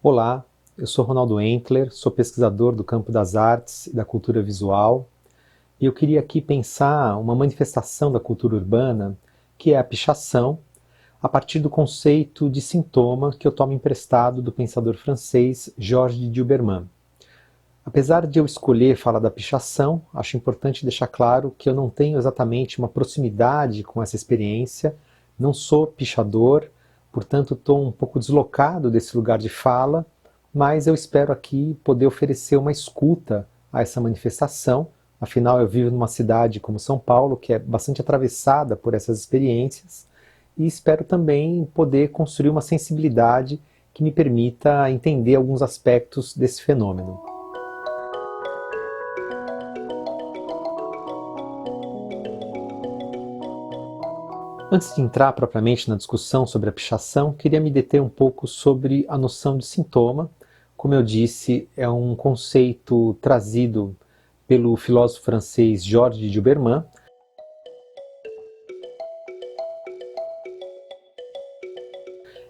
Olá, eu sou Ronaldo Entler, sou pesquisador do campo das artes e da cultura visual, e eu queria aqui pensar uma manifestação da cultura urbana, que é a pichação, a partir do conceito de sintoma que eu tomo emprestado do pensador francês Georges Duberman. Apesar de eu escolher falar da pichação, acho importante deixar claro que eu não tenho exatamente uma proximidade com essa experiência, não sou pichador, portanto estou um pouco deslocado desse lugar de fala, mas eu espero aqui poder oferecer uma escuta a essa manifestação. Afinal, eu vivo numa cidade como São Paulo, que é bastante atravessada por essas experiências, e espero também poder construir uma sensibilidade que me permita entender alguns aspectos desse fenômeno. Antes de entrar propriamente na discussão sobre a pichação, queria me deter um pouco sobre a noção de sintoma. Como eu disse, é um conceito trazido pelo filósofo francês Georges Duberman.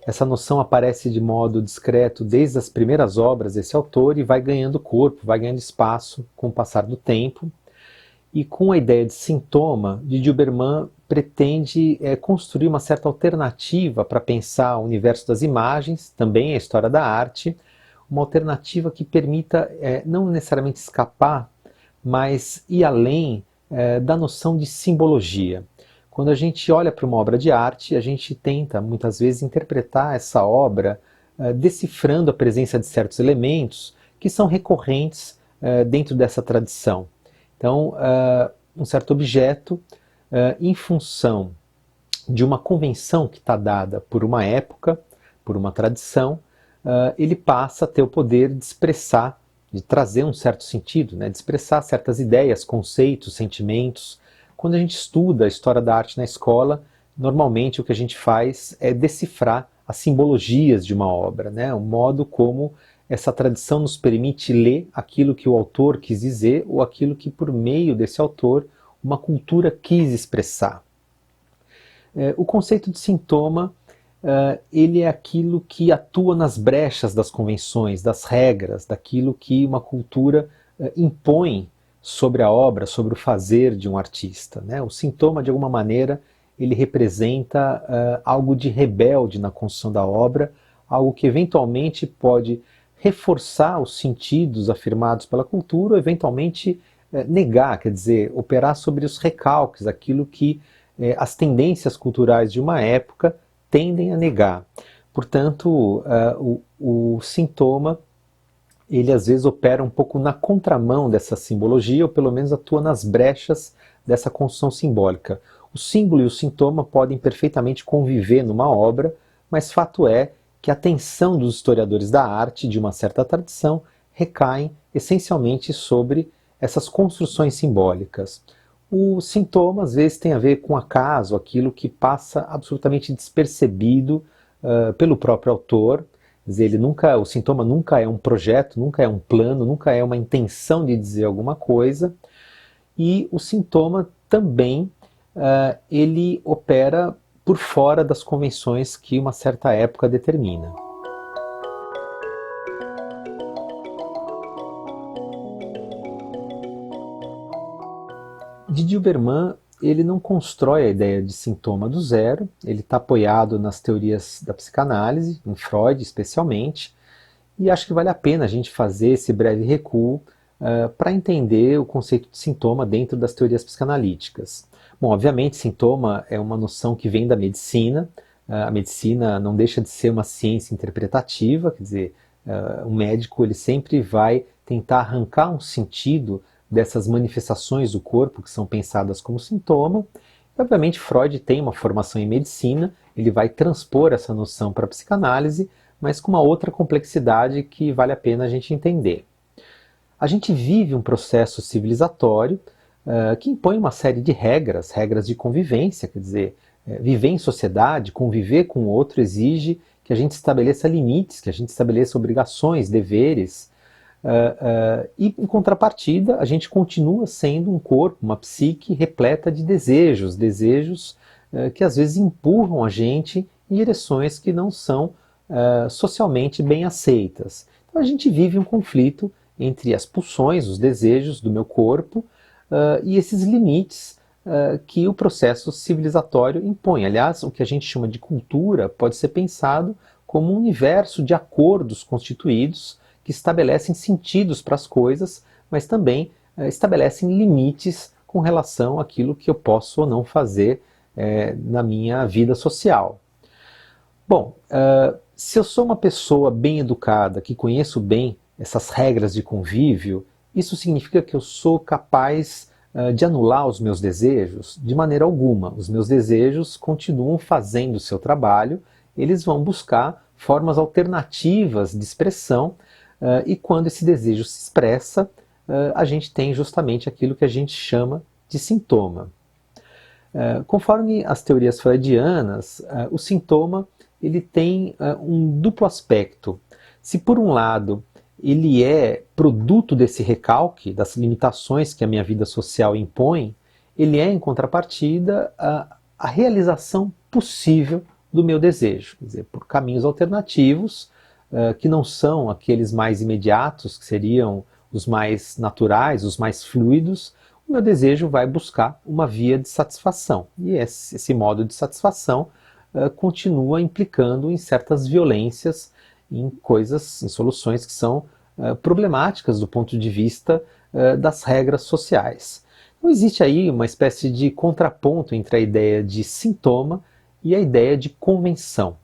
Essa noção aparece de modo discreto desde as primeiras obras desse autor e vai ganhando corpo, vai ganhando espaço com o passar do tempo. E com a ideia de sintoma, de Duberman pretende construir uma certa alternativa para pensar o universo das imagens, também a história da arte, uma alternativa que permita não necessariamente escapar, mas ir além da noção de simbologia. Quando a gente olha para uma obra de arte, a gente tenta muitas vezes interpretar essa obra decifrando a presença de certos elementos que são recorrentes dentro dessa tradição. Então, um certo objeto, em função de uma convenção que está dada por uma época, por uma tradição, ele passa a ter o poder de expressar, de trazer um certo sentido, né, de expressar certas ideias, conceitos, sentimentos. Quando a gente estuda a história da arte na escola, normalmente o que a gente faz é decifrar as simbologias de uma obra, né, o modo como essa tradição nos permite ler aquilo que o autor quis dizer ou aquilo que, por meio desse autor, uma cultura quis expressar. O conceito de sintoma, ele é aquilo que atua nas brechas das convenções, das regras, daquilo que uma cultura impõe sobre a obra, sobre o fazer de um artista, né? O sintoma, de alguma maneira, ele representa algo de rebelde na construção da obra, algo que eventualmente pode reforçar os sentidos afirmados pela cultura ou eventualmente negar, quer dizer, operar sobre os recalques, aquilo que as tendências culturais de uma época tendem a negar. Portanto, o sintoma, ele às vezes opera um pouco na contramão dessa simbologia, ou pelo menos atua nas brechas dessa construção simbólica. O símbolo e o sintoma podem perfeitamente conviver numa obra, mas fato é que a atenção dos historiadores da arte de uma certa tradição recaem essencialmente sobre essas construções simbólicas. O sintoma às vezes tem a ver com acaso, aquilo que passa absolutamente despercebido pelo próprio autor. Quer dizer, o sintoma nunca é um projeto, nunca é um plano, nunca é uma intenção de dizer alguma coisa. E o sintoma também ele opera por fora das convenções que uma certa época determina. De Duberman, ele não constrói a ideia de sintoma do zero, ele está apoiado nas teorias da psicanálise, em Freud especialmente, e acho que vale a pena a gente fazer esse breve recuo para entender o conceito de sintoma dentro das teorias psicanalíticas. Bom, obviamente, sintoma é uma noção que vem da medicina. A medicina não deixa de ser uma ciência interpretativa, quer dizer, o médico ele sempre vai tentar arrancar um sentido dessas manifestações do corpo que são pensadas como sintoma. E, obviamente, Freud tem uma formação em medicina, ele vai transpor essa noção para a psicanálise, mas com uma outra complexidade que vale a pena a gente entender. A gente vive um processo civilizatório que impõe uma série de regras, regras de convivência, quer dizer, viver em sociedade, conviver com o outro exige que a gente estabeleça limites, que a gente estabeleça obrigações, deveres, e em contrapartida a gente continua sendo um corpo, uma psique repleta de desejos, desejos que às vezes empurram a gente em direções que não são socialmente bem aceitas. Então a gente vive um conflito entre as pulsões, os desejos do meu corpo e esses limites que o processo civilizatório impõe. Aliás, o que a gente chama de cultura pode ser pensado como um universo de acordos constituídos que estabelecem sentidos para as coisas, mas também estabelecem limites com relação àquilo que eu posso ou não fazer na minha vida social. Bom, se eu sou uma pessoa bem educada, que conheço bem essas regras de convívio, isso significa que eu sou capaz de anular os meus desejos? De maneira alguma. Os meus desejos continuam fazendo o seu trabalho, eles vão buscar formas alternativas de expressão, e quando esse desejo se expressa, a gente tem justamente aquilo que a gente chama de sintoma. Conforme as teorias freudianas, o sintoma ele tem um duplo aspecto. Se por um lado ele é produto desse recalque, das limitações que a minha vida social impõe, ele é, em contrapartida, a realização possível do meu desejo. Quer dizer, por caminhos alternativos, que não são aqueles mais imediatos, que seriam os mais naturais, os mais fluidos, o meu desejo vai buscar uma via de satisfação. E esse modo de satisfação continua implicando em certas violências, em coisas, em soluções que são problemáticas do ponto de vista das regras sociais. Então existe aí uma espécie de contraponto entre a ideia de sintoma e a ideia de convenção.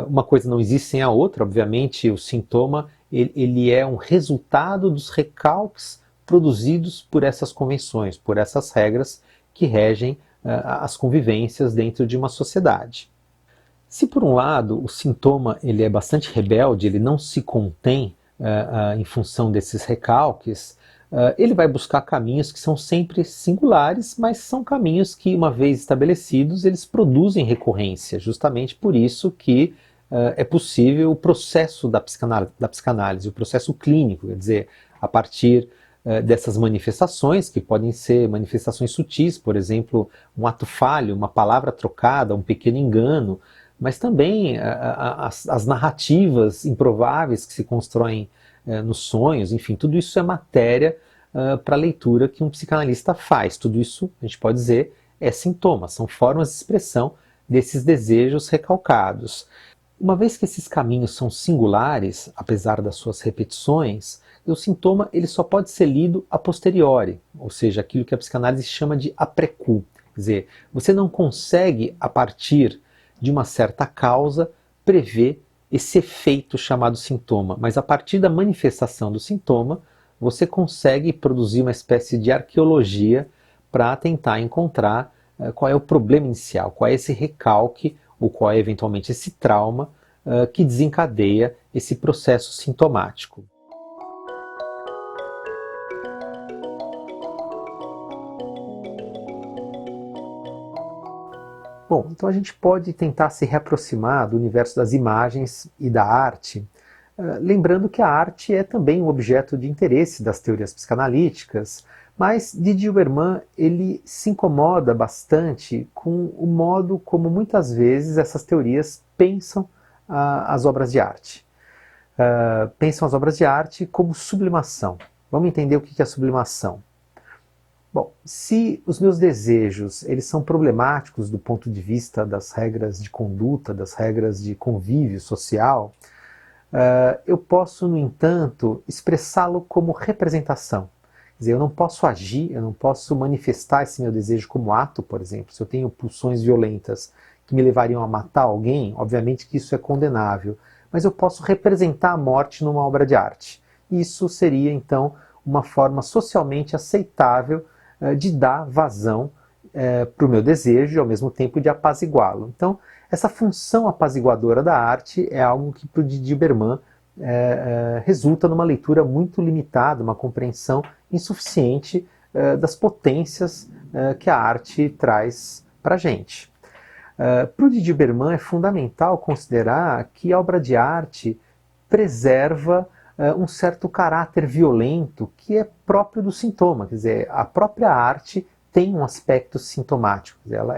Uma coisa não existe sem a outra, obviamente o sintoma ele é um resultado dos recalques produzidos por essas convenções, por essas regras que regem as convivências dentro de uma sociedade. Se por um lado o sintoma ele é bastante rebelde, ele não se contém em função desses recalques, ele vai buscar caminhos que são sempre singulares, mas são caminhos que, uma vez estabelecidos, eles produzem recorrência. Justamente por isso que é possível o processo da psicanálise, o processo clínico, quer dizer, a partir dessas manifestações, que podem ser manifestações sutis, por exemplo, um ato falho, uma palavra trocada, um pequeno engano, mas também as narrativas improváveis que se constroem nos sonhos, enfim, tudo isso é matéria para a leitura que um psicanalista faz. Tudo isso, a gente pode dizer, é sintoma, são formas de expressão desses desejos recalcados. Uma vez que esses caminhos são singulares, apesar das suas repetições, o sintoma ele só pode ser lido a posteriori, ou seja, aquilo que a psicanálise chama de après-coup. Quer dizer, você não consegue, a partir de uma certa causa, prever esse efeito chamado sintoma, mas a partir da manifestação do sintoma, você consegue produzir uma espécie de arqueologia para tentar encontrar qual é o problema inicial, qual é esse recalque, ou qual é eventualmente esse trauma que desencadeia esse processo sintomático. Bom, então a gente pode tentar se reaproximar do universo das imagens e da arte, lembrando que a arte é também um objeto de interesse das teorias psicanalíticas, mas Didier Huberman ele se incomoda bastante com o modo como muitas vezes essas teorias pensam as obras de arte. Pensam as obras de arte como sublimação. Vamos entender o que é sublimação. Bom, se os meus desejos eles são problemáticos do ponto de vista das regras de conduta, das regras de convívio social, eu posso, no entanto, expressá-lo como representação. Quer dizer, eu não posso agir, eu não posso manifestar esse meu desejo como ato, por exemplo. Se eu tenho pulsões violentas que me levariam a matar alguém, obviamente que isso é condenável, mas eu posso representar a morte numa obra de arte. Isso seria, então, uma forma socialmente aceitável de dar vazão para o meu desejo e ao mesmo tempo de apaziguá-lo. Então, essa função apaziguadora da arte é algo que para o Didier Huberman resulta numa leitura muito limitada, uma compreensão insuficiente das potências que a arte traz para a gente. Para o Didier Huberman é fundamental considerar que a obra de arte preserva um certo caráter violento que é próprio do sintoma. Quer dizer, a própria arte tem um aspecto sintomático. Quer dizer,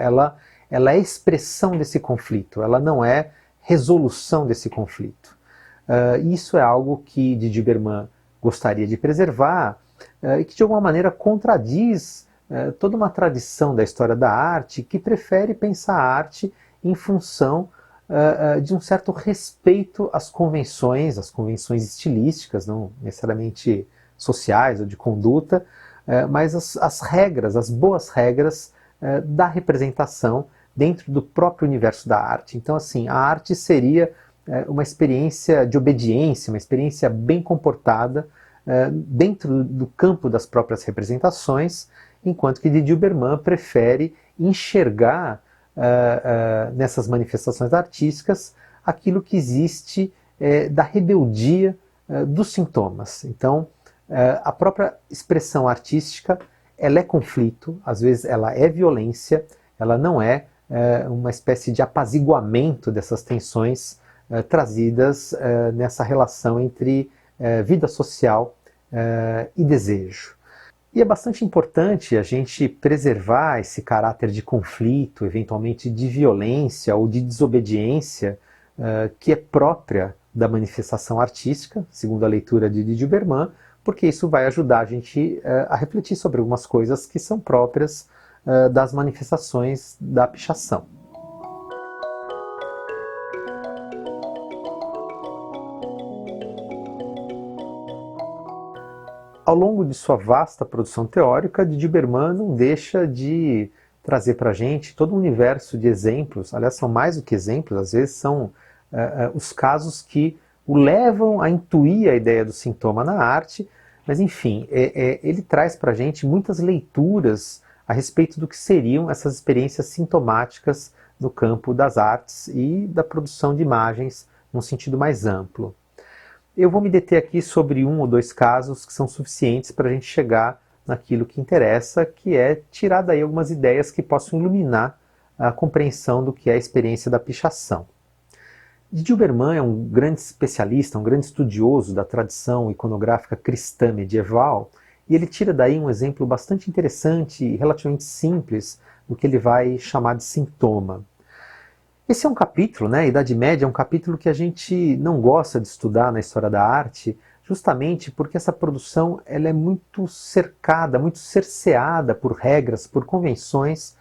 ela é expressão desse conflito, ela não é resolução desse conflito. Isso é algo que Didi Berman gostaria de preservar e que de alguma maneira contradiz toda uma tradição da história da arte que prefere pensar a arte em função de um certo respeito às convenções estilísticas, não necessariamente sociais ou de conduta, mas as regras, as boas regras da representação dentro do próprio universo da arte. Então, assim, a arte seria uma experiência de obediência, uma experiência bem comportada dentro do campo das próprias representações, enquanto que Didi Berman prefere enxergar nessas manifestações artísticas aquilo que existe da rebeldia dos sintomas. Então, a própria expressão artística, ela é conflito, às vezes ela é violência, ela não é uma espécie de apaziguamento dessas tensões trazidas nessa relação entre vida social e desejo. E é bastante importante a gente preservar esse caráter de conflito, eventualmente de violência ou de desobediência, que é própria da manifestação artística, segundo a leitura de Didi Berman, porque isso vai ajudar a gente a refletir sobre algumas coisas que são próprias das manifestações da pichação. Ao longo de sua vasta produção teórica, Didi Berman não deixa de trazer para a gente todo um universo de exemplos, aliás, são mais do que exemplos, às vezes são os casos que o levam a intuir a ideia do sintoma na arte, mas enfim, ele traz para a gente muitas leituras a respeito do que seriam essas experiências sintomáticas no campo das artes e da produção de imagens num sentido mais amplo. Eu vou me deter aqui sobre um ou dois casos que são suficientes para a gente chegar naquilo que interessa, que é tirar daí algumas ideias que possam iluminar a compreensão do que é a experiência da pichação. Didi Berman é um grande especialista, um grande estudioso da tradição iconográfica cristã medieval, e ele tira daí um exemplo bastante interessante e relativamente simples do que ele vai chamar de sintoma. Esse é um capítulo, né, a Idade Média é um capítulo que a gente não gosta de estudar na história da arte, justamente porque essa produção ela é muito cercada, muito cerceada por regras, por convenções,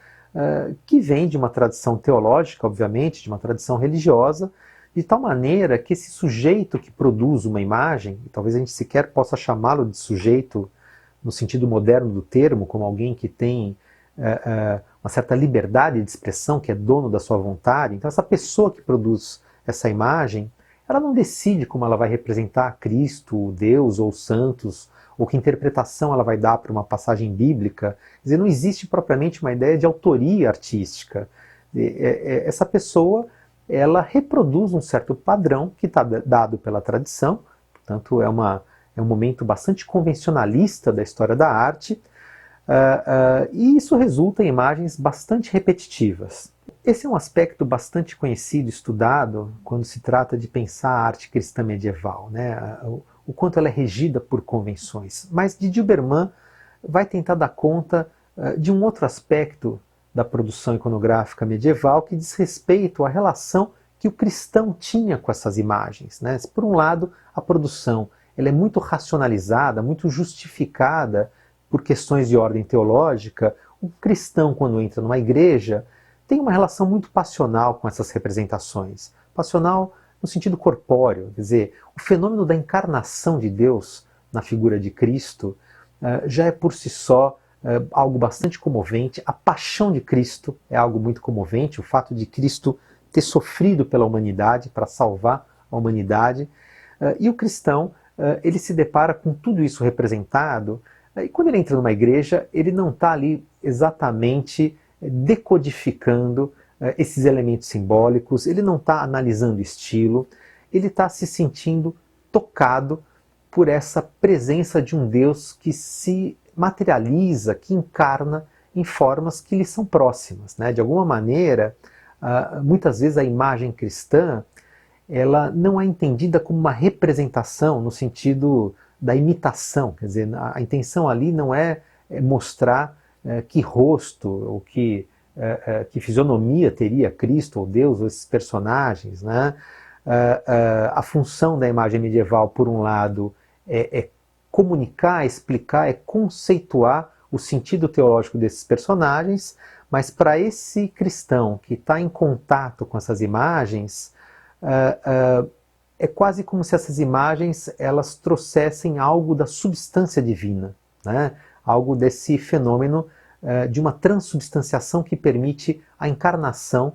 que vêm de uma tradição teológica, obviamente, de uma tradição religiosa, de tal maneira que esse sujeito que produz uma imagem, e talvez a gente sequer possa chamá-lo de sujeito no sentido moderno do termo, como alguém que tem uma certa liberdade de expressão, que é dono da sua vontade. Então essa pessoa que produz essa imagem, ela não decide como ela vai representar Cristo, Deus ou os santos, ou que interpretação ela vai dar para uma passagem bíblica. Quer dizer, não existe propriamente uma ideia de autoria artística. Essa pessoa, ela reproduz um certo padrão que está dado pela tradição, portanto é um momento bastante convencionalista da história da arte, e isso resulta em imagens bastante repetitivas. Esse é um aspecto bastante conhecido, estudado, quando se trata de pensar a arte cristã medieval, né? O quanto ela é regida por convenções. Mas Didi Berman vai tentar dar conta de um outro aspecto da produção iconográfica medieval que diz respeito à relação que o cristão tinha com essas imagens, né? Por um lado, a produção ela é muito racionalizada, muito justificada por questões de ordem teológica. O cristão, quando entra numa igreja, tem uma relação muito passional com essas representações. Passional no sentido corpóreo, quer dizer, o fenômeno da encarnação de Deus na figura de Cristo já é por si só algo bastante comovente. A paixão de Cristo é algo muito comovente, o fato de Cristo ter sofrido pela humanidade para salvar a humanidade. E o cristão, ele se depara com tudo isso representado, e quando ele entra numa igreja, ele não está ali exatamente decodificando esses elementos simbólicos, ele não está analisando o estilo, ele está se sentindo tocado por essa presença de um Deus que se materializa, que encarna em formas que lhe são próximas, né? De alguma maneira, muitas vezes a imagem cristã ela não é entendida como uma representação no sentido da imitação, quer dizer, a intenção ali não é mostrar que rosto ou que que fisionomia teria Cristo ou Deus ou esses personagens, né? A função da imagem medieval, por um lado, é comunicar, explicar, é conceituar o sentido teológico desses personagens, mas para esse cristão que está em contato com essas imagens, é quase como se essas imagens elas trouxessem algo da substância divina, né? Algo desse fenômeno de uma transubstanciação que permite a encarnação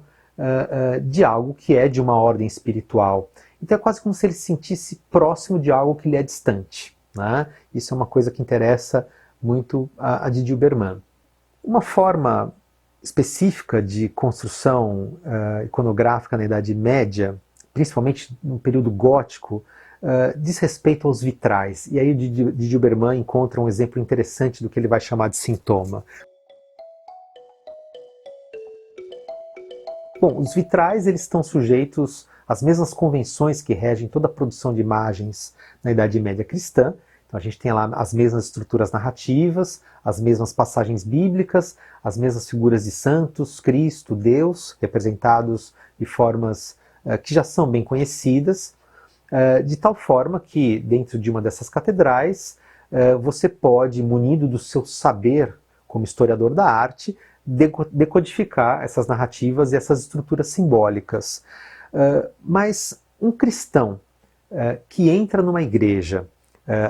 de algo que é de uma ordem espiritual. Então é quase como se ele se sentisse próximo de algo que lhe é distante, né? Isso é uma coisa que interessa muito a Didi Uberman. Uma forma específica de construção iconográfica na Idade Média, principalmente no período gótico, diz respeito aos vitrais. E aí Didi Uberman encontra um exemplo interessante do que ele vai chamar de sintoma. Bom, os vitrais eles estão sujeitos às mesmas convenções que regem toda a produção de imagens na Idade Média cristã. Então a gente tem lá as mesmas estruturas narrativas, as mesmas passagens bíblicas, as mesmas figuras de santos, Cristo, Deus, representados de formas que já são bem conhecidas, de tal forma que dentro de uma dessas catedrais você pode, munido do seu saber como historiador da arte, decodificar essas narrativas e essas estruturas simbólicas. Mas um cristão que entra numa igreja,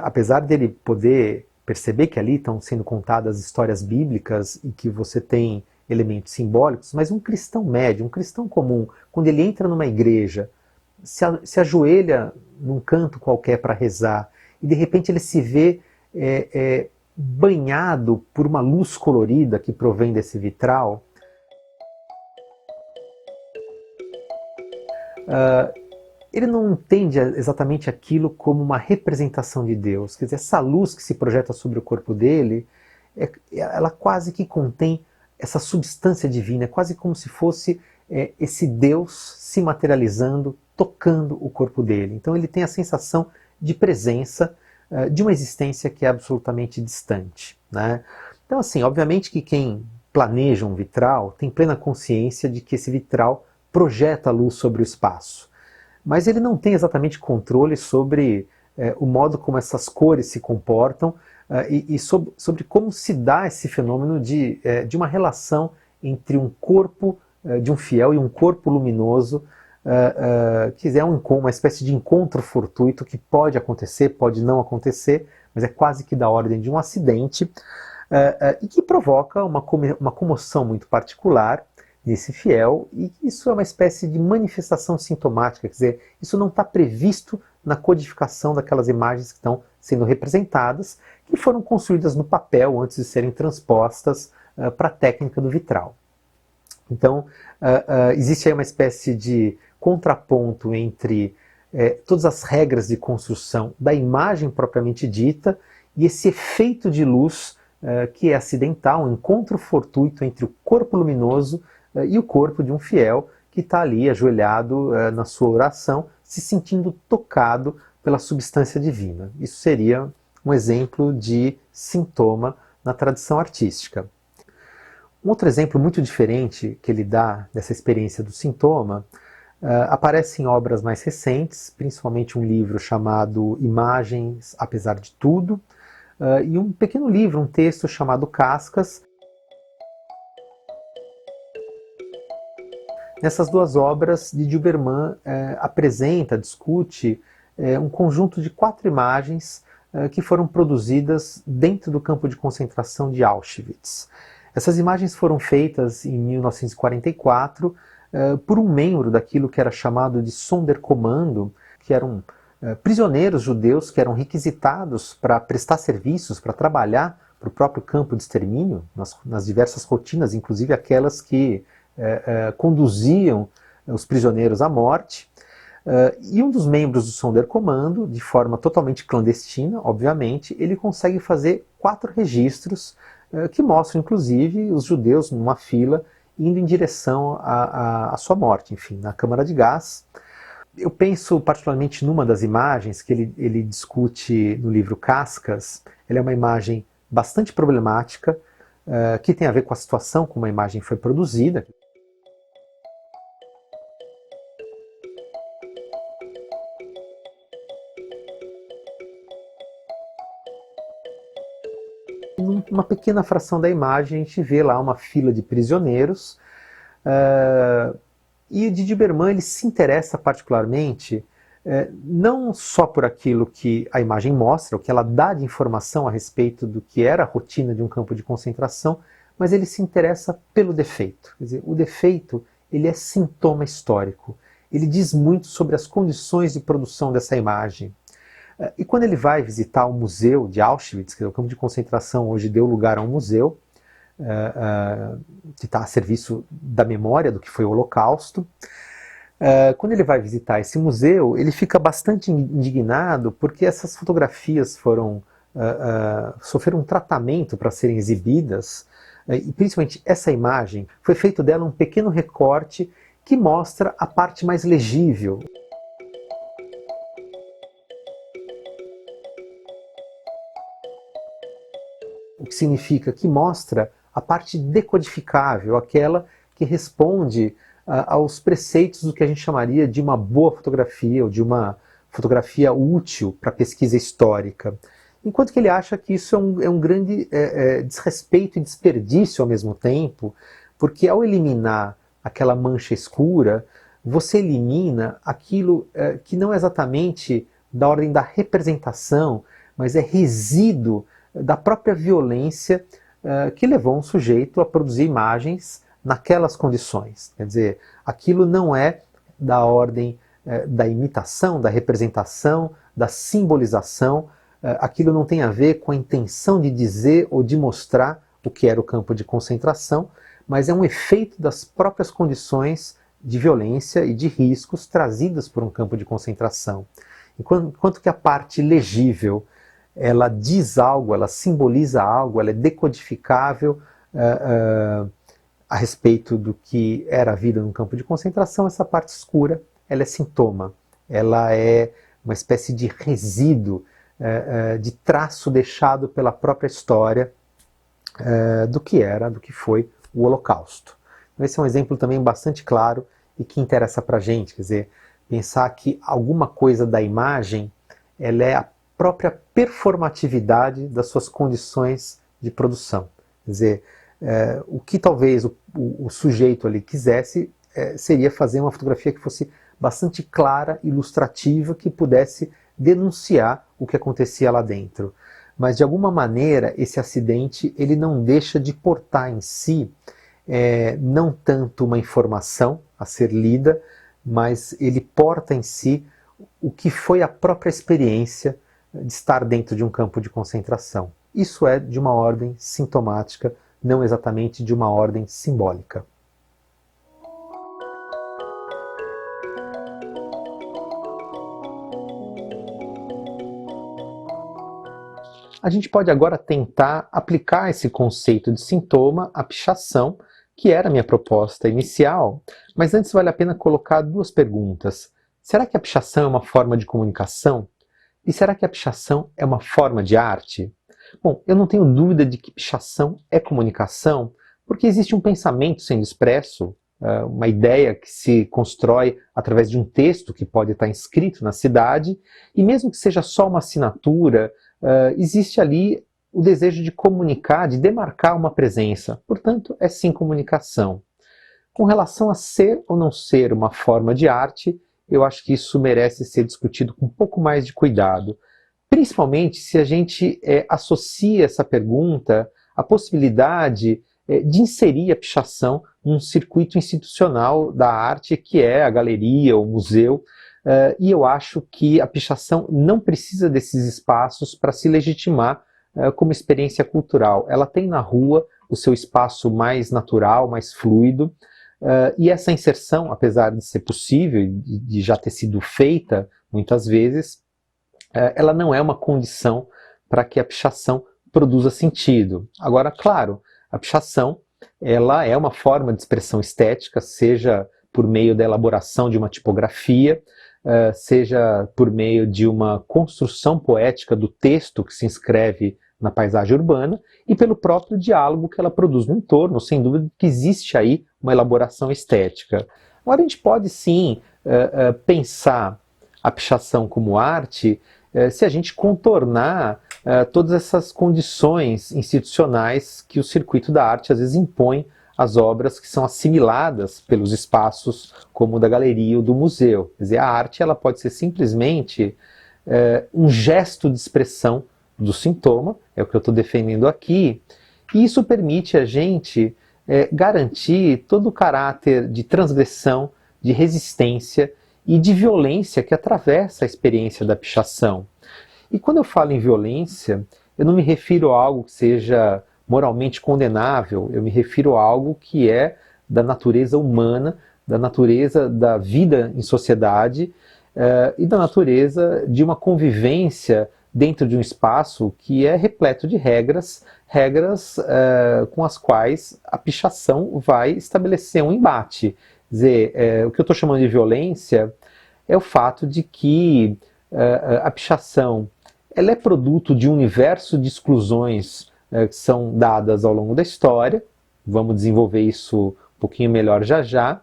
apesar dele poder perceber que ali estão sendo contadas histórias bíblicas e que você tem elementos simbólicos, mas um cristão médio, um cristão comum, quando ele entra numa igreja, se ajoelha num canto qualquer para rezar e de repente ele se vê banhado por uma luz colorida que provém desse vitral, ele não entende exatamente aquilo como uma representação de Deus. Quer dizer, essa luz que se projeta sobre o corpo dele, ela quase que contém essa substância divina, é quase como se fosse esse Deus se materializando, tocando o corpo dele. Então ele tem a sensação de presença de uma existência que é absolutamente distante, né? Então, assim, obviamente que quem planeja um vitral tem plena consciência de que esse vitral projeta a luz sobre o espaço, mas ele não tem exatamente controle sobre o modo como essas cores se comportam e sobre como se dá esse fenômeno de uma relação entre um corpo de um fiel e um corpo luminoso, que é uma espécie de encontro fortuito que pode acontecer, pode não acontecer, mas é quase que da ordem de um acidente, e que provoca uma comoção muito particular nesse fiel, e isso é uma espécie de manifestação sintomática, quer dizer, isso não está previsto na codificação daquelas imagens que estão sendo representadas, que foram construídas no papel antes de serem transpostas para a técnica do vitral. Então, existe aí uma espécie de contraponto entre todas as regras de construção da imagem propriamente dita e esse efeito de luz que é acidental, um encontro fortuito entre o corpo luminoso e o corpo de um fiel que está ali ajoelhado na sua oração, se sentindo tocado pela substância divina. Isso seria um exemplo de sintoma na tradição artística. Um outro exemplo muito diferente que ele dá dessa experiência do sintoma aparece em obras mais recentes, principalmente um livro chamado Imagens Apesar de Tudo, e um pequeno livro, um texto chamado Cascas. Nessas duas obras, Didi Uberman apresenta, discute um conjunto de 4 imagens que foram produzidas dentro do campo de concentração de Auschwitz. Essas imagens foram feitas em 1944 por um membro daquilo que era chamado de Sonderkommando, que eram prisioneiros judeus que eram requisitados para prestar serviços, para trabalhar para o próprio campo de extermínio, nas diversas rotinas, inclusive aquelas que conduziam os prisioneiros à morte. E um dos membros do Sonderkommando, de forma totalmente clandestina, obviamente, ele consegue fazer 4 registros que mostram, inclusive, os judeus numa fila indo em direção à sua morte, enfim, na câmara de gás. Eu penso particularmente numa das imagens que ele discute no livro Cascas. Ela é uma imagem bastante problemática, que tem a ver com a situação como a imagem foi produzida. Uma pequena fração da imagem a gente vê lá uma fila de prisioneiros, e Didi Berman ele se interessa particularmente não só por aquilo que a imagem mostra, o que ela dá de informação a respeito do que era a rotina de um campo de concentração, mas ele se interessa pelo defeito. Quer dizer, o defeito ele é sintoma histórico. Ele diz muito sobre as condições de produção dessa imagem. E quando ele vai visitar o museu de Auschwitz, que é o campo de concentração hoje deu lugar a um museu, que está a serviço da memória do que foi o Holocausto, quando ele vai visitar esse museu, ele fica bastante indignado porque essas fotografias sofreram um tratamento para serem exibidas, e principalmente essa imagem, foi feito dela um pequeno recorte que mostra a parte mais legível. O que significa que mostra a parte decodificável, aquela que responde aos preceitos do que a gente chamaria de uma boa fotografia, ou de uma fotografia útil para pesquisa histórica. Enquanto que ele acha que isso é um grande desrespeito e desperdício ao mesmo tempo, porque ao eliminar aquela mancha escura, você elimina aquilo que não é exatamente da ordem da representação, mas é resíduo da própria violência que levou um sujeito a produzir imagens naquelas condições. Quer dizer, aquilo não é da ordem da imitação, da representação, da simbolização, aquilo não tem a ver com a intenção de dizer ou de mostrar o que era o campo de concentração, mas é um efeito das próprias condições de violência e de riscos trazidas por um campo de concentração. Enquanto que a parte legível, ela diz algo, ela simboliza algo, ela é decodificável a respeito do que era a vida num campo de concentração, essa parte escura, ela é sintoma, ela é uma espécie de resíduo, de traço deixado pela própria história do que foi o Holocausto. Esse é um exemplo também bastante claro e que interessa para a gente, quer dizer, pensar que alguma coisa da imagem, ela é a própria performatividade das suas condições de produção. Quer dizer, o que talvez o sujeito ali quisesse seria fazer uma fotografia que fosse bastante clara, ilustrativa, que pudesse denunciar o que acontecia lá dentro. Mas de alguma maneira esse acidente ele não deixa de portar em si não tanto uma informação a ser lida, mas ele porta em si o que foi a própria experiência de estar dentro de um campo de concentração. Isso é de uma ordem sintomática, não exatamente de uma ordem simbólica. A gente pode agora tentar aplicar esse conceito de sintoma à pichação, que era a minha proposta inicial, mas antes vale a pena colocar duas perguntas. Será que a pichação é uma forma de comunicação? E será que a pichação é uma forma de arte? Bom, eu não tenho dúvida de que pichação é comunicação, porque existe um pensamento sendo expresso, uma ideia que se constrói através de um texto que pode estar inscrito na cidade, e mesmo que seja só uma assinatura, existe ali o desejo de comunicar, de demarcar uma presença. Portanto, é sim comunicação. Com relação a ser ou não ser uma forma de arte, eu acho que isso merece ser discutido com um pouco mais de cuidado. Principalmente se a gente associa essa pergunta à possibilidade de inserir a pichação num circuito institucional da arte, que é a galeria, o museu, e eu acho que a pichação não precisa desses espaços para se legitimar como experiência cultural. Ela tem na rua o seu espaço mais natural, mais fluido, e essa inserção, apesar de ser possível e de já ter sido feita muitas vezes, ela não é uma condição para que a pichação produza sentido. Agora, claro, a pichação ela é uma forma de expressão estética, seja por meio da elaboração de uma tipografia, seja por meio de uma construção poética do texto que se inscreve na paisagem urbana e pelo próprio diálogo que ela produz no entorno, sem dúvida que existe aí uma elaboração estética. Agora a gente pode sim pensar a pichação como arte se a gente contornar todas essas condições institucionais que o circuito da arte às vezes impõe às obras que são assimiladas pelos espaços como o da galeria ou do museu. Quer dizer, a arte ela pode ser simplesmente um gesto de expressão do sintoma, é o que eu estou defendendo aqui, e isso permite a gente garantir todo o caráter de transgressão, de resistência e de violência que atravessa a experiência da pichação. E quando eu falo em violência, eu não me refiro a algo que seja moralmente condenável, eu me refiro a algo que é da natureza humana, da natureza da vida em sociedade e da natureza de uma convivência dentro de um espaço que é repleto de regras com as quais a pichação vai estabelecer um embate. Quer dizer, o que eu estou chamando de violência é o fato de que a pichação ela é produto de um universo de exclusões que são dadas ao longo da história. Vamos desenvolver isso um pouquinho melhor já já.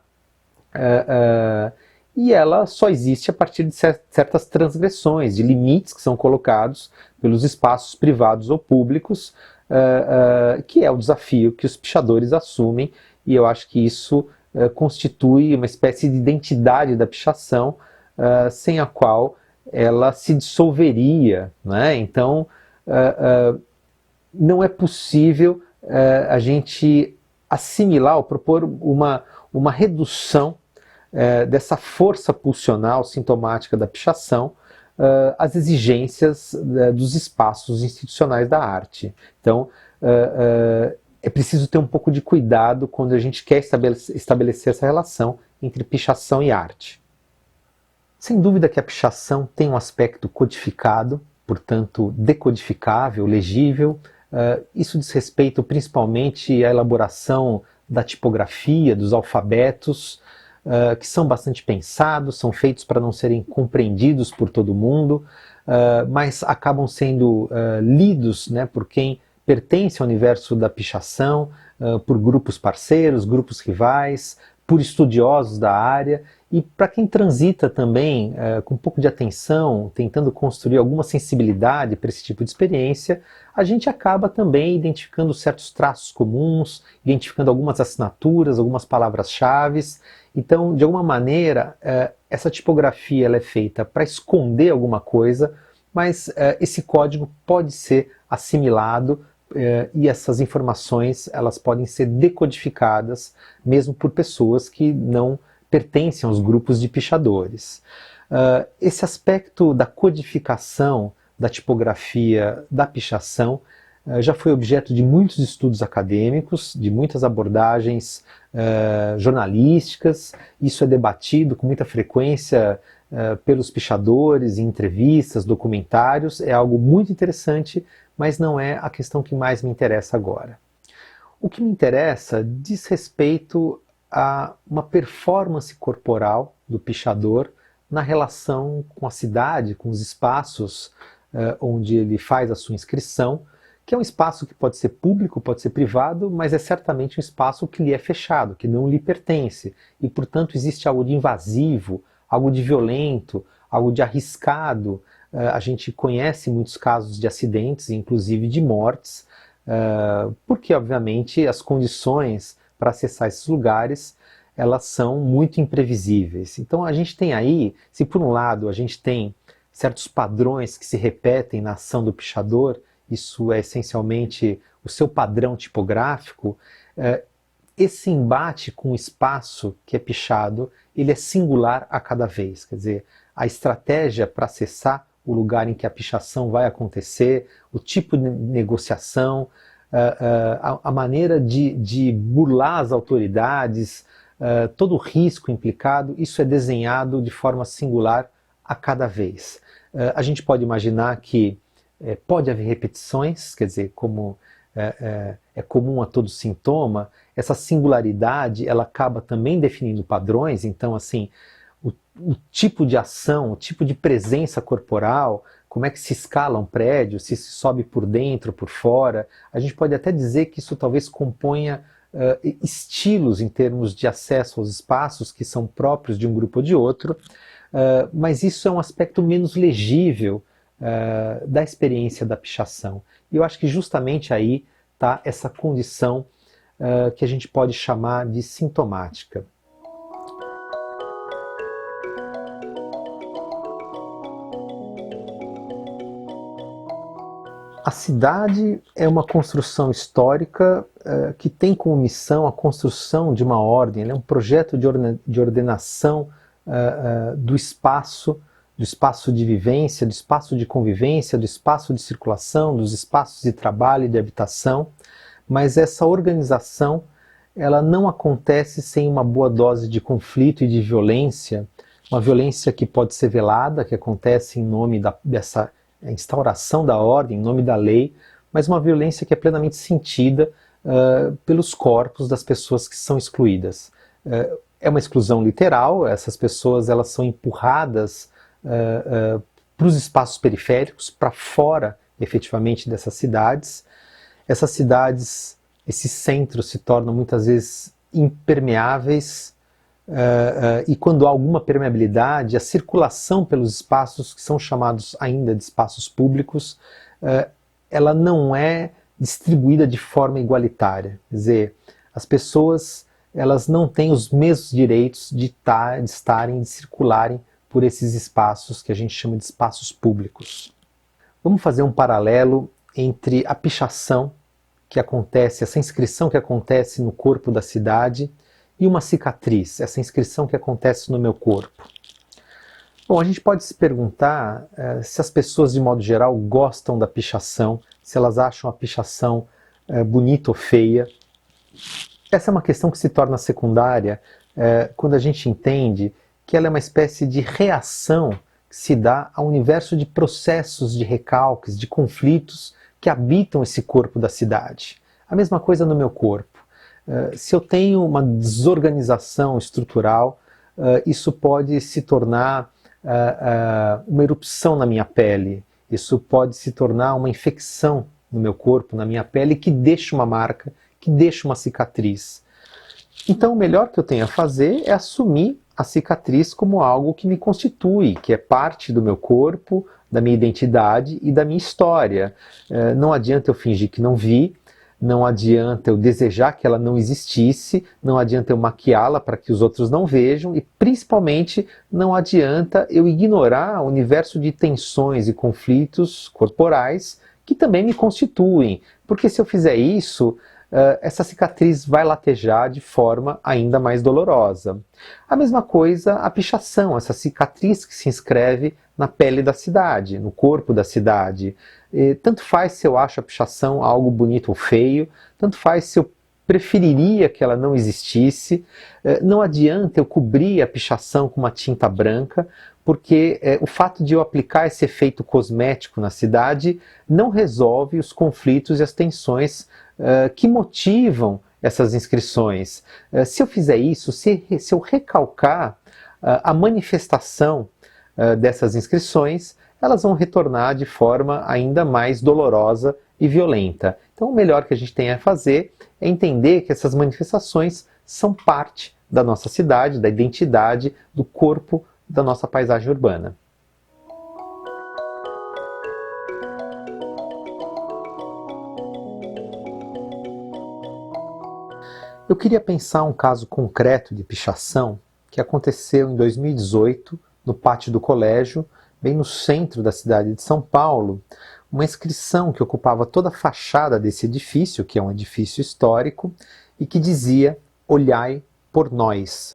E ela só existe a partir de certas transgressões, de limites que são colocados pelos espaços privados ou públicos, que é o desafio que os pichadores assumem, e eu acho que isso constitui uma espécie de identidade da pichação, sem a qual ela se dissolveria, né? Então, não é possível a gente assimilar ou propor uma redução dessa força pulsional sintomática da pichação às exigências dos espaços institucionais da arte. Então, é preciso ter um pouco de cuidado quando a gente quer estabelecer essa relação entre pichação e arte. Sem dúvida que a pichação tem um aspecto codificado, portanto decodificável, legível. Isso diz respeito principalmente à elaboração da tipografia, dos alfabetos, que são bastante pensados, são feitos para não serem compreendidos por todo mundo, mas acabam sendo lidos, né, por quem pertence ao universo da pichação, por grupos parceiros, grupos rivais, por estudiosos da área e para quem transita também com um pouco de atenção, tentando construir alguma sensibilidade para esse tipo de experiência, a gente acaba também identificando certos traços comuns, identificando algumas assinaturas, algumas palavras-chave. Então, de alguma maneira, essa tipografia ela é feita para esconder alguma coisa, mas esse código pode ser assimilado e essas informações elas podem ser decodificadas mesmo por pessoas que não pertencem aos grupos de pichadores. Esse aspecto da codificação da tipografia da pichação já foi objeto de muitos estudos acadêmicos, de muitas abordagens jornalísticas. Isso é debatido com muita frequência pelos pichadores, em entrevistas, documentários. É algo muito interessante, mas não é a questão que mais me interessa agora. O que me interessa diz respeito a uma performance corporal do pichador na relação com a cidade, com os espaços onde ele faz a sua inscrição, que é um espaço que pode ser público, pode ser privado, mas é certamente um espaço que lhe é fechado, que não lhe pertence. E, portanto, existe algo de invasivo, algo de violento, algo de arriscado. A gente conhece muitos casos de acidentes, inclusive de mortes, porque, obviamente, as condições para acessar esses lugares elas são muito imprevisíveis. Então, a gente tem aí, se por um lado a gente tem certos padrões que se repetem na ação do pichador, isso é essencialmente o seu padrão tipográfico, esse embate com o espaço que é pichado, ele é singular a cada vez. Quer dizer, a estratégia para acessar o lugar em que a pichação vai acontecer, o tipo de negociação, a maneira de burlar as autoridades, todo o risco implicado, isso é desenhado de forma singular a cada vez. A gente pode imaginar que pode haver repetições, quer dizer, como é comum a todo sintoma, essa singularidade ela acaba também definindo padrões. Então, assim, o tipo de ação, o tipo de presença corporal, como é que se escala um prédio, se se sobe por dentro, por fora. A gente pode até dizer que isso talvez componha estilos em termos de acesso aos espaços que são próprios de um grupo ou de outro, mas isso é um aspecto menos legível da experiência da pichação. E eu acho que justamente aí está essa condição que a gente pode chamar de sintomática. A cidade é uma construção histórica que tem como missão a construção de uma ordem, ela é um projeto de ordenação do espaço de vivência, do espaço de convivência, do espaço de circulação, dos espaços de trabalho e de habitação, mas essa organização ela não acontece sem uma boa dose de conflito e de violência, uma violência que pode ser velada, que acontece em nome dessa instauração da ordem, em nome da lei, mas uma violência que é plenamente sentida pelos corpos das pessoas que são excluídas. É uma exclusão literal, essas pessoas elas são empurradas para os espaços periféricos, para fora efetivamente dessas cidades. Essas cidades, esses centros se tornam muitas vezes impermeáveis, e quando há alguma permeabilidade, a circulação pelos espaços que são chamados ainda de espaços públicos, ela não é distribuída de forma igualitária. Quer dizer, as pessoas elas não têm os mesmos direitos de estarem, de circularem por esses espaços que a gente chama de espaços públicos. Vamos fazer um paralelo entre a pichação que acontece, essa inscrição que acontece no corpo da cidade, e uma cicatriz, essa inscrição que acontece no meu corpo. Bom, a gente pode se perguntar se as pessoas de modo geral gostam da pichação, se elas acham a pichação bonita ou feia. Essa é uma questão que se torna secundária quando a gente entende que ela é uma espécie de reação que se dá ao universo de processos de recalques, de conflitos que habitam esse corpo da cidade. A mesma coisa no meu corpo. Se eu tenho uma desorganização estrutural, isso pode se tornar uma erupção na minha pele, isso pode se tornar uma infecção no meu corpo, na minha pele, que deixa uma marca, que deixa uma cicatriz. Então o melhor que eu tenho a fazer é assumir a cicatriz como algo que me constitui, que é parte do meu corpo, da minha identidade e da minha história. Não adianta eu fingir que não vi, não adianta eu desejar que ela não existisse, não adianta eu maquiá-la para que os outros não vejam e, principalmente, não adianta eu ignorar o universo de tensões e conflitos corporais que também me constituem, porque se eu fizer isso, essa cicatriz vai latejar de forma ainda mais dolorosa. A mesma coisa a pichação, essa cicatriz que se inscreve na pele da cidade, no corpo da cidade. Tanto faz se eu acho a pichação algo bonito ou feio, tanto faz se eu preferiria que ela não existisse. Não adianta eu cobrir a pichação com uma tinta branca, porque o fato de eu aplicar esse efeito cosmético na cidade não resolve os conflitos e as tensões que motivam essas inscrições. Se eu fizer isso, se eu recalcar a manifestação dessas inscrições, elas vão retornar de forma ainda mais dolorosa e violenta. Então o melhor que a gente tem a fazer é entender que essas manifestações são parte da nossa cidade, da identidade, do corpo da nossa paisagem urbana. Eu queria pensar um caso concreto de pichação que aconteceu em 2018 no pátio do colégio, bem no centro da cidade de São Paulo, uma inscrição que ocupava toda a fachada desse edifício, que é um edifício histórico, e que dizia: "Olhai por nós".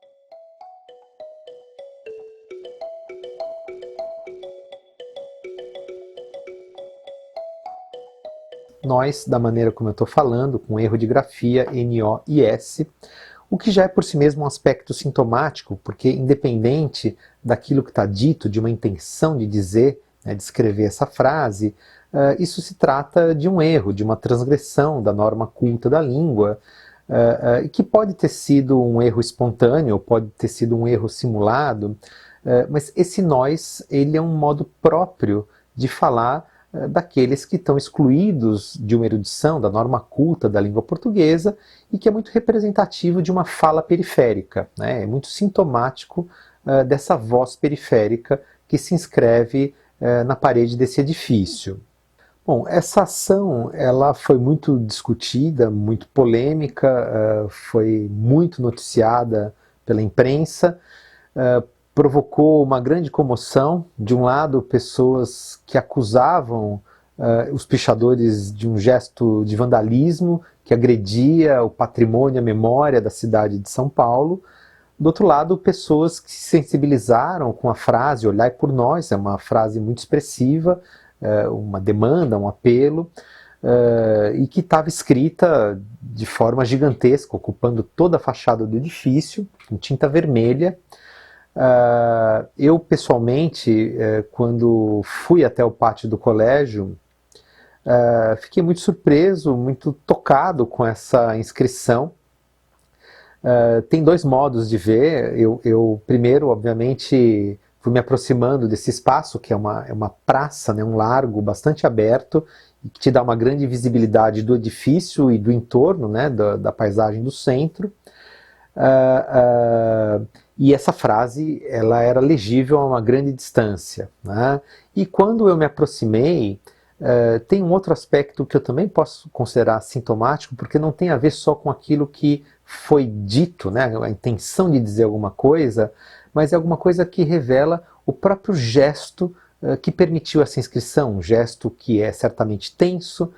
Nós, da maneira como eu estou falando, com erro de grafia, N-O-I-S, o que já é por si mesmo um aspecto sintomático, porque independente daquilo que está dito, de uma intenção de dizer, de escrever essa frase, isso se trata de um erro, de uma transgressão da norma culta da língua, que pode ter sido um erro espontâneo, pode ter sido um erro simulado, mas esse nós, ele é um modo próprio de falar daqueles que estão excluídos de uma erudição, da norma culta da língua portuguesa, e que é muito representativo de uma fala periférica, né? É muito sintomático dessa voz periférica que se inscreve na parede desse edifício. Bom, essa ação ela foi muito discutida, muito polêmica, foi muito noticiada pela imprensa, provocou uma grande comoção. De um lado, pessoas que acusavam os pichadores de um gesto de vandalismo que agredia o patrimônio, a memória da cidade de São Paulo. Do outro lado, pessoas que se sensibilizaram com a frase "olhai por nós", é uma frase muito expressiva, uma demanda, um apelo, e que estava escrita de forma gigantesca, ocupando toda a fachada do edifício, com tinta vermelha. Eu, pessoalmente, quando fui até o pátio do colégio, fiquei muito surpreso, muito tocado com essa inscrição. Tem dois modos de ver. Eu primeiro, obviamente, fui me aproximando desse espaço, que é uma praça, né, um largo bastante aberto, e que te dá uma grande visibilidade do edifício e do entorno, né, da paisagem do centro. E essa frase ela era legível a uma grande distância, né? E quando eu me aproximei, tem um outro aspecto que eu também posso considerar sintomático, porque não tem a ver só com aquilo que foi dito, né, a intenção de dizer alguma coisa, mas é alguma coisa que revela o próprio gesto que permitiu essa inscrição, um gesto que é certamente tenso,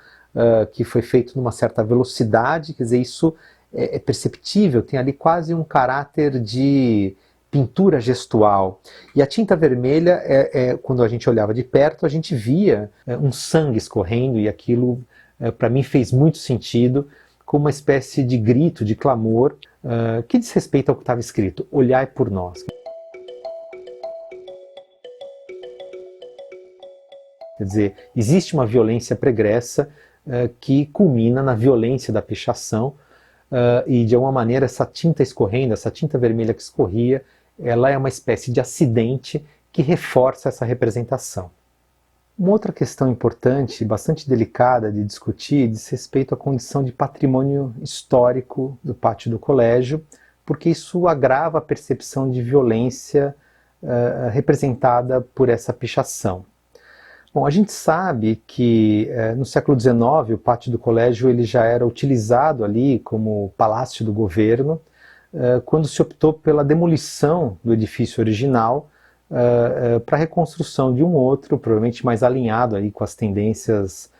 que foi feito numa certa velocidade, quer dizer, isso é perceptível, tem ali quase um caráter de pintura gestual. E a tinta vermelha, quando a gente olhava de perto, a gente via um sangue escorrendo, e aquilo, para mim, fez muito sentido, como uma espécie de grito, de clamor, que diz respeito ao que estava escrito: "Olhai por nós". Quer dizer, existe uma violência pregressa que culmina na violência da pichação, e de alguma maneira essa tinta escorrendo, essa tinta vermelha que escorria, ela é uma espécie de acidente que reforça essa representação. Uma outra questão importante, bastante delicada de discutir, diz respeito à condição de patrimônio histórico do pátio do colégio, porque isso agrava a percepção de violência representada por essa pichação. Bom, a gente sabe que no século XIX o pátio do colégio ele já era utilizado ali como palácio do governo, quando se optou pela demolição do edifício original para a reconstrução de um outro, provavelmente mais alinhado aí com as tendências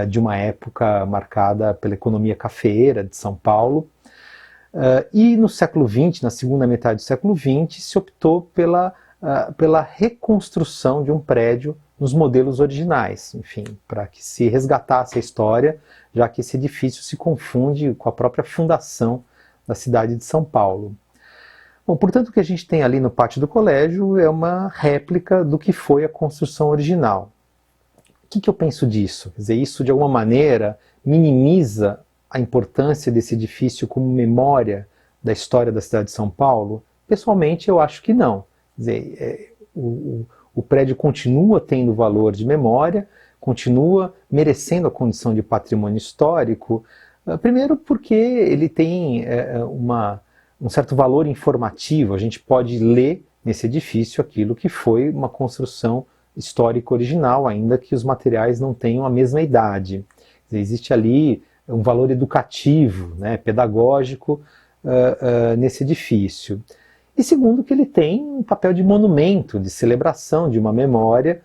de uma época marcada pela economia cafeeira de São Paulo. E no século XX, na segunda metade do século XX, se optou pela reconstrução de um prédio nos modelos originais, enfim, para que se resgatasse a história, já que esse edifício se confunde com a própria fundação da cidade de São Paulo. Bom, portanto, o que a gente tem ali no pátio do colégio é uma réplica do que foi a construção original. O que eu penso disso? Quer dizer, isso de alguma maneira minimiza a importância desse edifício como memória da história da cidade de São Paulo? Pessoalmente, eu acho que não. Quer dizer, o prédio continua tendo valor de memória, continua merecendo a condição de patrimônio histórico, primeiro porque ele tem um certo valor informativo. A gente pode ler nesse edifício aquilo que foi uma construção histórica original, ainda que os materiais não tenham a mesma idade. Quer dizer, existe ali um valor educativo, né, pedagógico nesse edifício. E segundo, que ele tem um papel de monumento, de celebração de uma memória.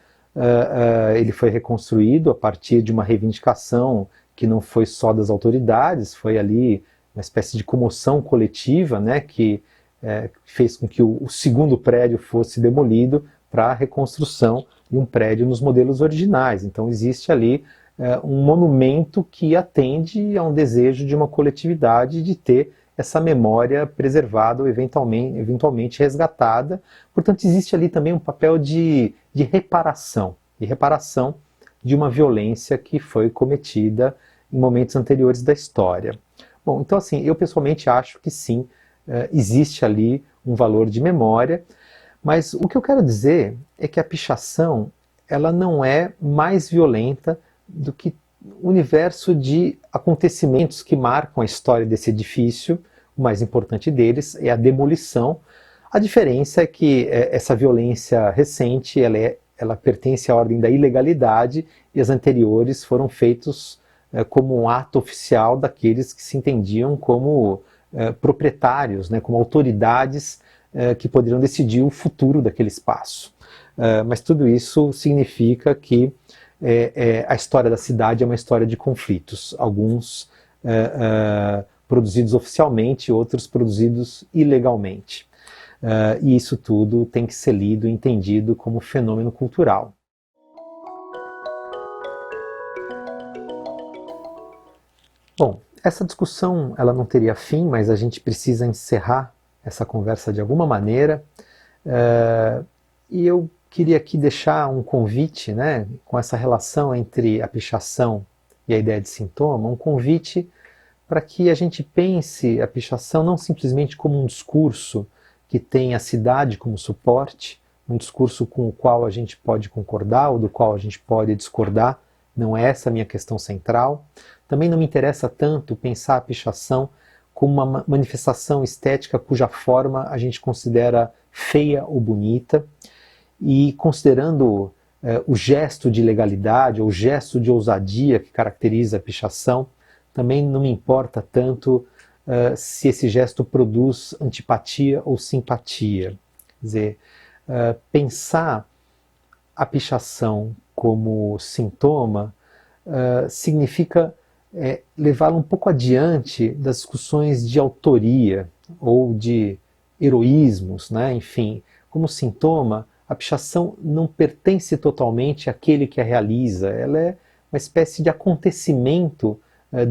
Ele foi reconstruído a partir de uma reivindicação que não foi só das autoridades, foi ali uma espécie de comoção coletiva, né, que fez com que o segundo prédio fosse demolido para a reconstrução de um prédio nos modelos originais. Então existe ali um monumento que atende a um desejo de uma coletividade de ter essa memória preservada ou eventualmente resgatada. Portanto, existe ali também um papel de reparação de uma violência que foi cometida em momentos anteriores da história. Bom, então assim, eu pessoalmente acho que sim, existe ali um valor de memória, mas o que eu quero dizer é que a pichação ela não é mais violenta do que o universo de acontecimentos que marcam a história desse edifício. O mais importante deles é a demolição. A diferença é que essa violência recente ela pertence à ordem da ilegalidade e as anteriores foram feitos como um ato oficial daqueles que se entendiam como proprietários, né, como autoridades que poderiam decidir o futuro daquele espaço. Mas tudo isso significa que a história da cidade é uma história de conflitos, alguns produzidos oficialmente, outros produzidos ilegalmente. E isso tudo tem que ser lido e entendido como fenômeno cultural. Bom, essa discussão ela não teria fim, mas a gente precisa encerrar essa conversa de alguma maneira. E eu queria aqui deixar um convite, né, com essa relação entre a pichação e a ideia de sintoma, um convite para que a gente pense a pichação não simplesmente como um discurso que tem a cidade como suporte, um discurso com o qual a gente pode concordar ou do qual a gente pode discordar, não é essa a minha questão central. Também não me interessa tanto pensar a pichação como uma manifestação estética cuja forma a gente considera feia ou bonita, e considerando o gesto de legalidade ou o gesto de ousadia que caracteriza a pichação, também não me importa tanto se esse gesto produz antipatia ou simpatia. Quer dizer, pensar a pichação como sintoma significa levá-la um pouco adiante das discussões de autoria ou de heroísmos, né? Enfim, como sintoma, a pichação não pertence totalmente àquele que a realiza, ela é uma espécie de acontecimento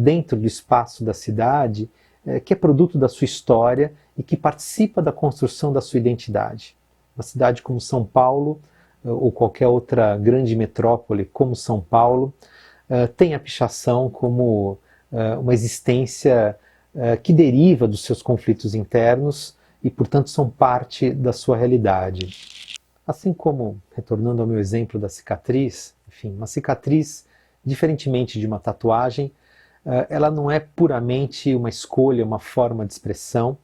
dentro do espaço da cidade, que é produto da sua história e que participa da construção da sua identidade. Uma cidade como São Paulo, ou qualquer outra grande metrópole como São Paulo, tem a pichação como uma existência que deriva dos seus conflitos internos e, portanto, são parte da sua realidade. Assim como, retornando ao meu exemplo da cicatriz, enfim, uma cicatriz, diferentemente de uma tatuagem, ela não é puramente uma escolha, uma forma de expressão,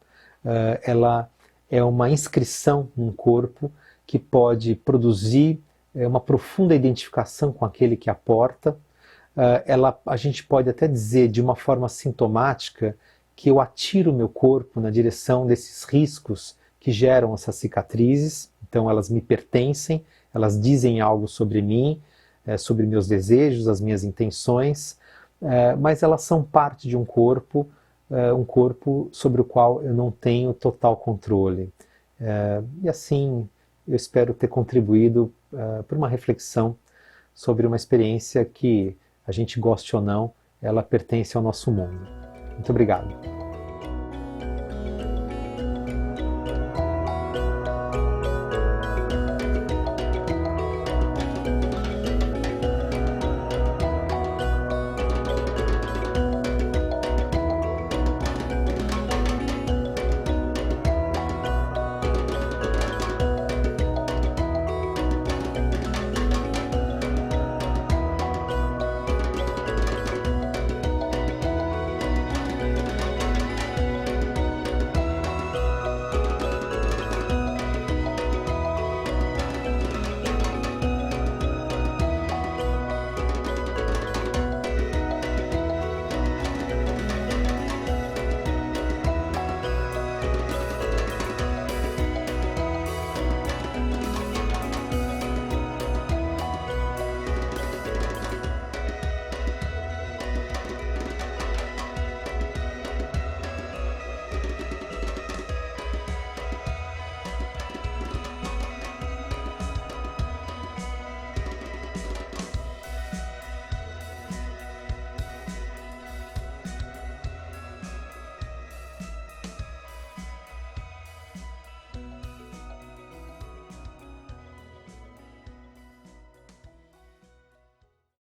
ela é uma inscrição num corpo que pode produzir uma profunda identificação com aquele que a porta. A gente pode até dizer de uma forma sintomática que eu atiro o meu corpo na direção desses riscos que geram essas cicatrizes, então elas me pertencem, elas dizem algo sobre mim, sobre meus desejos, as minhas intenções, mas elas são parte de um corpo sobre o qual eu não tenho total controle. E assim eu espero ter contribuído para uma reflexão sobre uma experiência que, a gente goste ou não, ela pertence ao nosso mundo. Muito obrigado.